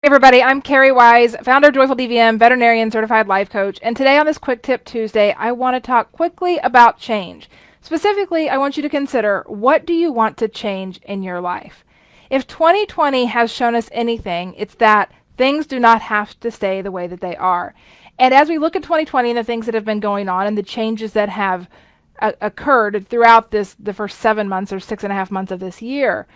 Hey everybody, I'm Carrie Wise, founder of JoyfulDVM, veterinarian certified life coach, and today on this Quick Tip Tuesday, I want to talk quickly about change. Specifically, I want you to consider, what do you want to change in your life? If 2020 has shown us anything, it's that things do not have to stay the way that they are. And as we look at 2020 and the things that have been going on and the changes that have occurred throughout the first 7 months or 6.5 months of this year,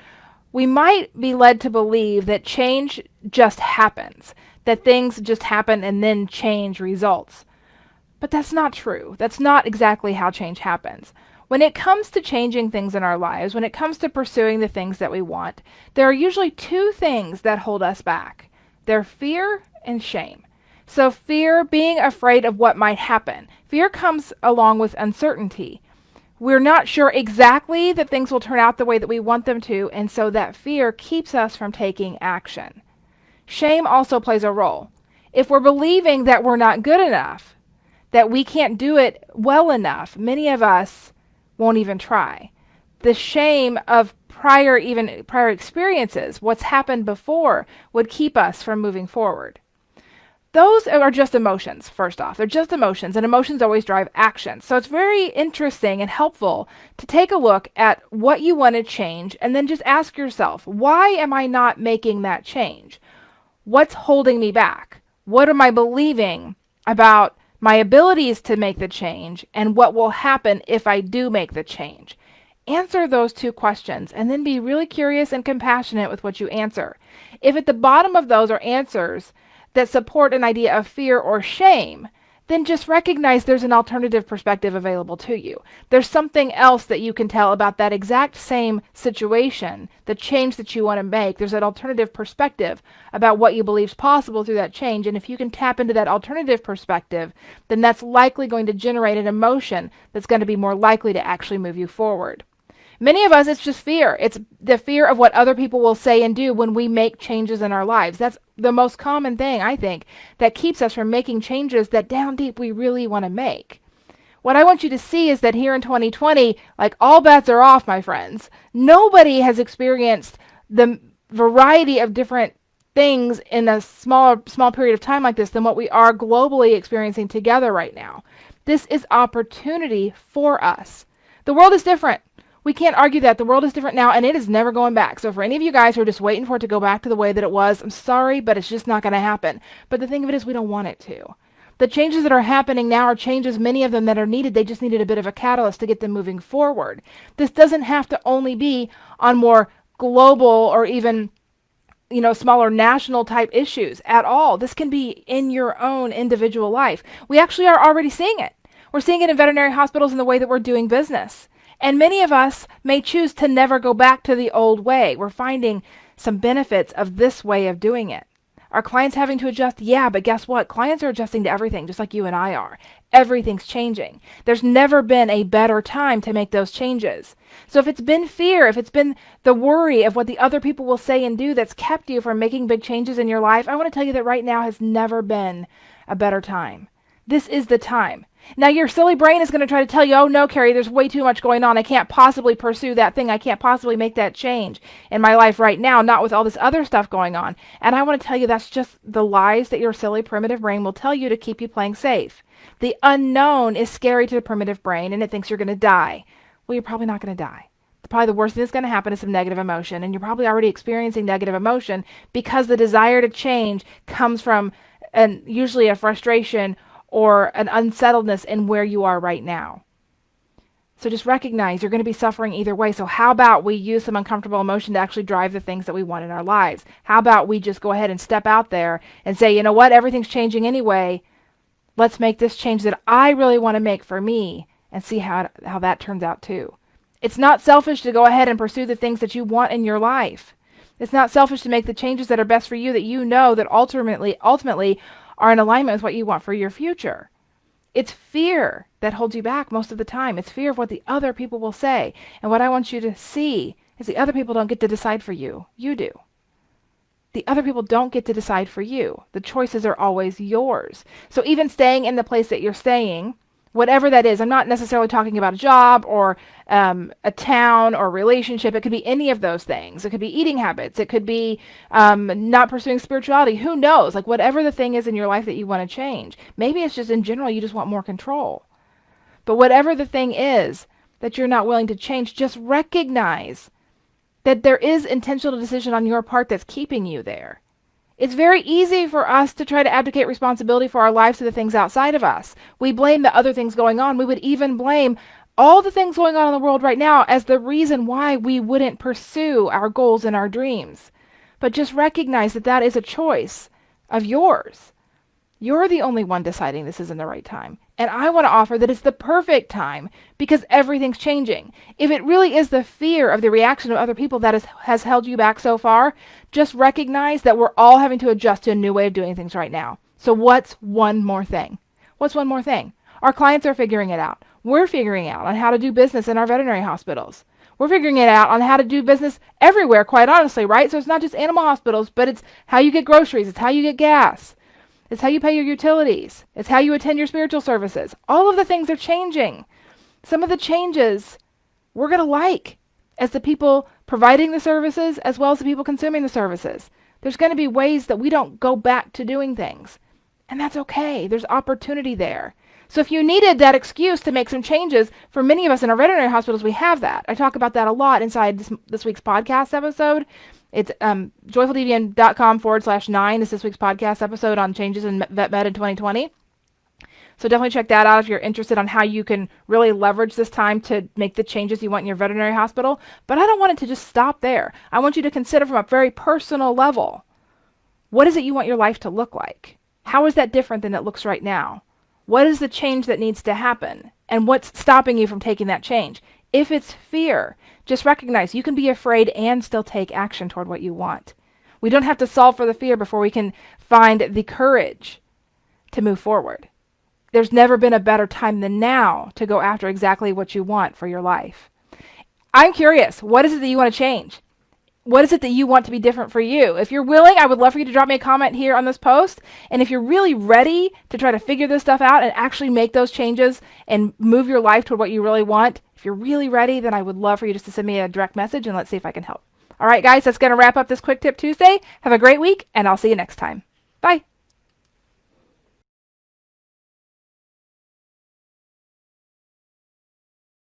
we might be led to believe that change just happens, that things just happen and then change results. But that's not true. That's not exactly how change happens. When it comes to changing things in our lives, when it comes to pursuing the things that we want, there are usually two things that hold us back. They're fear and shame. So fear, being afraid of what might happen. Fear comes along with uncertainty. We're not sure exactly that things will turn out the way that we want them to, and so that fear keeps us from taking action. Shame also plays a role. If we're believing that we're not good enough, that we can't do it well enough, many of us won't even try. The shame of prior experiences, what's happened before, would keep us from moving forward. Those are just emotions, first off. They're just emotions, and emotions always drive action. So it's very interesting and helpful to take a look at what you want to change and then just ask yourself, why am I not making that change? What's holding me back? What am I believing about my abilities to make the change, and what will happen if I do make the change? Answer those two questions and then be really curious and compassionate with what you answer. If at the bottom of those are answers that support an idea of fear or shame, then just recognize there's an alternative perspective available to you. There's something else that you can tell about that exact same situation, the change that you want to make. There's an alternative perspective about what you believe is possible through that change. And if you can tap into that alternative perspective, then that's likely going to generate an emotion that's going to be more likely to actually move you forward. Many of us, it's just fear. It's the fear of what other people will say and do when we make changes in our lives. That's the most common thing, I think, that keeps us from making changes that down deep we really want to make. What I want you to see is that here in 2020, like, all bets are off, my friends. Nobody has experienced the variety of different things in a small period of time like this than what we are globally experiencing together right now. This is opportunity for us. The world is different. We can't argue that. The world is different now, and it is never going back. So for any of you guys who are just waiting for it to go back to the way that it was, I'm sorry, but it's just not going to happen. But the thing of it is, we don't want it to. The changes that are happening now are changes, many of them, that are needed. They just needed a bit of a catalyst to get them moving forward. This doesn't have to only be on more global or even smaller national type issues at all. This can be in your own individual life. We actually are already seeing it. We're seeing it in veterinary hospitals in the way that we're doing business. And many of us may choose to never go back to the old way. We're finding some benefits of this way of doing it. Are clients having to adjust? Yeah, but guess what? Clients are adjusting to everything, just like you and I are. Everything's changing. There's never been a better time to make those changes. So if it's been fear, if it's been the worry of what the other people will say and do that's kept you from making big changes in your life, I want to tell you that right now has never been a better time. This is the time. Now, your silly brain is going to try to tell you, oh no, Carrie, there's way too much going on. I can't possibly pursue that thing. I can't possibly make that change in my life right now, not with all this other stuff going on. And I want to tell you, that's just the lies that your silly primitive brain will tell you to keep you playing safe. The unknown is scary to the primitive brain, and it thinks you're going to die. Well, you're probably not going to die. Probably the worst thing that's going to happen is some negative emotion, and you're probably already experiencing negative emotion because the desire to change comes from usually a frustration or an unsettledness in where you are right now. So just recognize you're going to be suffering either way. So how about we use some uncomfortable emotion to actually drive the things that we want in our lives? How about we just go ahead and step out there and say, you know what, everything's changing anyway. Let's make this change that I really want to make for me and see how that turns out too. It's not selfish to go ahead and pursue the things that you want in your life. It's not selfish to make the changes that are best for you, that you know that ultimately are in alignment with what you want for your future. It's fear that holds you back most of the time. It's fear of what the other people will say. And what I want you to see is the other people don't get to decide for you. You do. The other people don't get to decide for you. The choices are always yours. So even staying in the place that you're staying whatever that is. I'm not necessarily talking about a job or a town or relationship. It could be any of those things. It could be eating habits. It could be not pursuing spirituality. Who knows? Like whatever the thing is in your life that you want to change. Maybe it's just in general you just want more control. But whatever the thing is that you're not willing to change, just recognize that there is intentional decision on your part that's keeping you there. It's very easy for us to try to abdicate responsibility for our lives to the things outside of us. We blame the other things going on. We would even blame all the things going on in the world right now as the reason why we wouldn't pursue our goals and our dreams. But just recognize that that is a choice of yours. You're the only one deciding this isn't the right time. And I want to offer that it's the perfect time because everything's changing. If it really is the fear of the reaction of other people that has held you back so far, just recognize that we're all having to adjust to a new way of doing things right now. So what's one more thing? What's one more thing? Our clients are figuring it out. We're figuring out on how to do business in our veterinary hospitals. We're figuring it out on how to do business everywhere, quite honestly, right? So it's not just animal hospitals, but it's how you get groceries. It's how you get gas. It's how you pay your utilities. It's how you attend your spiritual services. All of the things are changing. Some of the changes we're going to like as the people providing the services as well as the people consuming the services. There's going to be ways that we don't go back to doing things. And that's okay. There's opportunity there. So if you needed that excuse to make some changes, for many of us in our veterinary hospitals, we have that. I talk about that a lot inside this week's podcast episode. It's JoyfulDVM.com/9 is this week's podcast episode on changes in vet med in 2020. So definitely check that out if you're interested on how you can really leverage this time to make the changes you want in your veterinary hospital. But I don't want it to just stop there. I want you to consider from a very personal level, what is it you want your life to look like? How is that different than it looks right now? What is the change that needs to happen? And what's stopping you from taking that change? If it's fear, just recognize you can be afraid and still take action toward what you want. We don't have to solve for the fear before we can find the courage to move forward. There's never been a better time than now to go after exactly what you want for your life. I'm curious, what is it that you want to change? What is it that you want to be different for you? If you're willing, I would love for you to drop me a comment here on this post. And if you're really ready to try to figure this stuff out and actually make those changes and move your life toward what you really want, if you're really ready, then I would love for you just to send me a direct message and let's see if I can help. All right, guys, that's going to wrap up this Quick Tip Tuesday. Have a great week, and I'll see you next time. Bye.